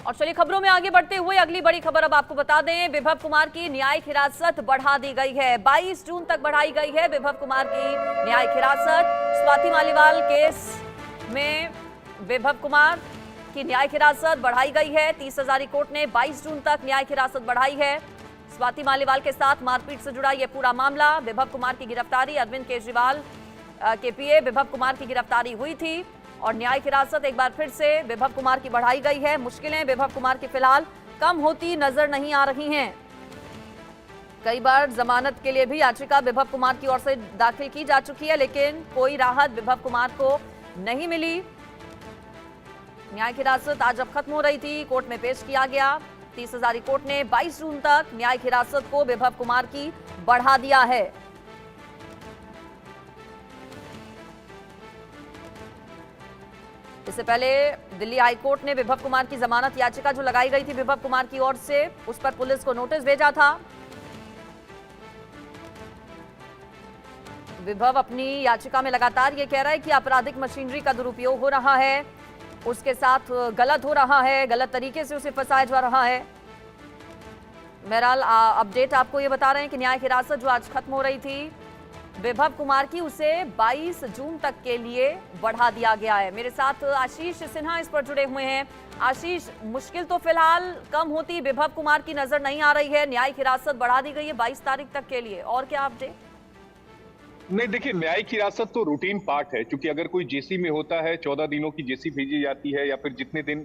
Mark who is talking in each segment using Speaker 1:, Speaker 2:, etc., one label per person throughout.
Speaker 1: और चलिए खबरों में आगे बढ़ते हुए अगली बड़ी खबर अब आपको बता दें, विभव कुमार की न्यायिक हिरासत बढ़ा दी गई है। 22 जून तक बढ़ाई गई है विभव कुमार की न्यायिक हिरासत। स्वाति मालीवाल केस में विभव कुमार की न्यायिक हिरासत बढ़ाई गई है। 30 हजारी कोर्ट ने 22 जून तक न्यायिक हिरासत बढ़ाई है। स्वाति मालीवाल के साथ मारपीट से जुड़ा यह पूरा मामला, विभव कुमार की गिरफ्तारी, अरविंद केजरीवाल के पीए विभव कुमार की गिरफ्तारी हुई थी और न्यायिक हिरासत एक बार फिर से विभव कुमार की बढ़ाई गई है। मुश्किलें विभव कुमार की फिलहाल कम होती नजर नहीं आ रही हैं। कई बार जमानत के लिए भी याचिका विभव कुमार की ओर से दाखिल की जा चुकी है, लेकिन कोई राहत विभव कुमार को नहीं मिली। न्यायिक हिरासत आज अब खत्म हो रही थी, कोर्ट में पेश किया गया। 30 हजारी कोर्ट ने 22 जून तक न्यायिक हिरासत को विभव कुमार की बढ़ा दिया है। इससे पहले दिल्ली हाईकोर्ट ने विभव कुमार की जमानत याचिका जो लगाई गई थी विभव कुमार की ओर से, उस पर पुलिस को नोटिस भेजा था। विभव अपनी याचिका में लगातार ये कह रहा है कि आपराधिक मशीनरी का दुरुपयोग हो रहा है, उसके साथ गलत हो रहा है, गलत तरीके से उसे फंसाया जा रहा है। बहरहाल अपडेट आपको ये बता रहे हैं कि न्यायिक हिरासत जो आज खत्म हो रही थी विभव कुमार की, उसे 22 जून तक के लिए बढ़ा दिया गया है। मेरे साथ आशीष सिन्हा इस पर जुड़े हुए हैं। आशीष, मुश्किल तो फिलहाल कम होती विभव कुमार की नजर नहीं आ रही है, न्यायिक हिरासत बढ़ा दी गई है 22 तारीख तक के लिए, और क्या अपडेट?
Speaker 2: नहीं, देखिए, न्यायिक हिरासत तो रूटीन पार्ट है, क्योंकि अगर कोई जेसी में होता है 14 दिनों की जेसी भेजी जाती है या फिर जितने दिन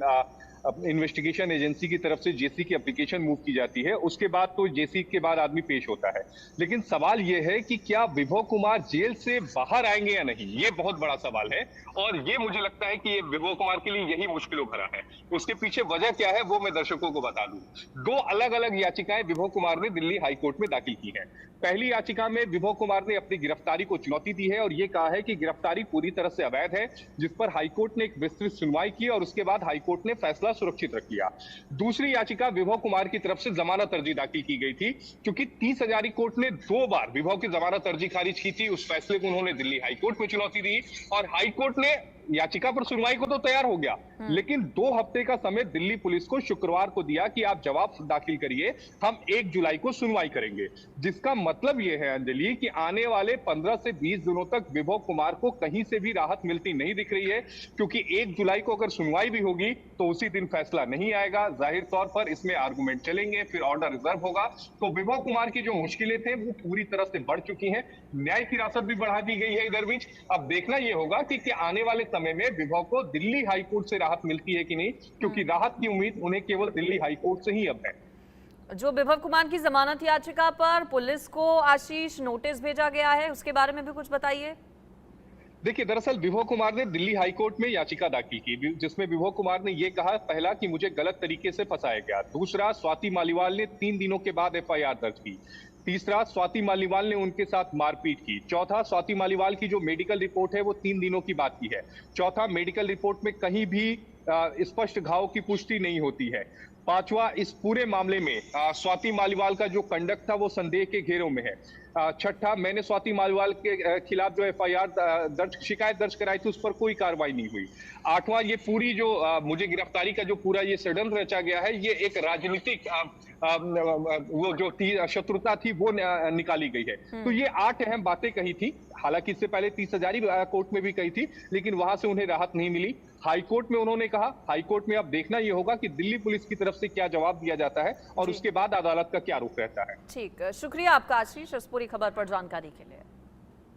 Speaker 2: इन्वेस्टिगेशन एजेंसी की तरफ से जेसी की एप्लीकेशन मूव की जाती है, उसके बाद तो जेसी के बाद आदमी पेश होता है। लेकिन सवाल यह है कि क्या विभव कुमार जेल से बाहर आएंगे या नहीं, ये बहुत बड़ा सवाल है। और ये मुझे लगता है कि ये विभव कुमार के लिए यही मुश्किलों भरा है। उसके पीछे वजह क्या है वो मैं दर्शकों को बता दूं। 2 अलग अलग याचिकाएं विभव कुमार ने दिल्ली हाईकोर्ट में दाखिल की है। पहली याचिका में विभव कुमार ने अपनी गिरफ्तारी को चुनौती दी है और ये कहा है कि गिरफ्तारी पूरी तरह से अवैध है, जिस पर हाईकोर्ट ने एक विस्तृत सुनवाई की और उसके बाद हाईकोर्ट ने फैसला सुरक्षित रख लिया। दूसरी याचिका विभव कुमार की तरफ से जमानत अर्जी दाखिल की गई थी, क्योंकि 30 हजारी कोर्ट ने 2 बार विभव की जमानत अर्जी खारिज की थी। उस फैसले को उन्होंने दिल्ली हाईकोर्ट में चुनौती दी और हाईकोर्ट ने याचिका पर सुनवाई को तो तैयार हो गया, लेकिन 2 हफ्ते का समय दिल्ली पुलिस को शुक्रवार को दिया कि आप जवाब दाखिल करिए, हम 1 जुलाई को सुनवाई करेंगे। जिसका मतलब यह है अंजलि कि आने वाले 15 से 20 दिनों तक विभव कुमार को कहीं से भी राहत मिलती नहीं दिख रही है, क्योंकि 1 जुलाई को अगर सुनवाई भी होगी तो उसी दिन फैसला नहीं आएगा। जाहिर तौर पर इसमें आर्गुमेंट चलेंगे, फिर ऑर्डर रिजर्व होगा। तो विभव कुमार की जो मुश्किलें थे वो पूरी तरह से बढ़ चुकी हैं। न्यायिक हिरासत भी बढ़ा दी गई है इधर बीच। अब देखना यह होगा कि आने वाले समय में विभव को दिल्ली हाईकोर्ट से राहत मिलती है कि नहीं, क्योंकि राहत की उम्मीद उन्हें केवल दिल्ली हाईकोर्ट से ही अब है।
Speaker 1: जो विभव कुमार की जमानत याचिका पर पुलिस को आशीष नोटिस भेजा गया है, उसके बारे में भी कुछ बताइए।
Speaker 2: देखिए, दरअसल विभव कुमार ने दिल्ली हाईकोर्ट में याचिका दाखिल की, जिसमें विभव कुमार ने यह कहा, पहला कि मुझे गलत तरीके से फंसाया गया, दूसरा स्वाति मालीवाल ने 3 दिनों के बाद एफआईआर दर्ज की, तीसरा स्वाति मालीवाल ने उनके साथ मारपीट की, चौथा स्वाति मालीवाल की जो मेडिकल रिपोर्ट है वो 3 दिनों की बात की है, चौथा मेडिकल रिपोर्ट में कहीं भी स्पष्ट घाव की पुष्टि नहीं होती है, पांचवा इस पूरे मामले में स्वाति मालीवाल का जो कंडक्ट था वो संदेह के घेरों में है, छठा मैंने स्वाति मालीवाल के खिलाफ जो एफआईआर शिकायत दर्ज कराई थी उस पर कोई कार्रवाई नहीं हुई, आठवां ये पूरी जो मुझे गिरफ्तारी का जो पूरा ये षड्यंत्र रचा गया है ये एक राजनीतिक वो जो शत्रुता थी वो निकाली गई है। तो ये 8 अहम बातें कही थी। हालांकि इससे पहले 30 हजारी कोर्ट में भी कही थी, लेकिन वहां से उन्हें राहत नहीं मिली। हाईकोर्ट में उन्होंने कहा, हाईकोर्ट में अब देखना यह होगा कि दिल्ली पुलिस की तरफ से क्या जवाब दिया जाता है और उसके बाद अदालत का क्या रुख रहता है।
Speaker 1: ठीक, शुक्रिया आपका आशीष इस पूरी खबर पर जानकारी के लिए।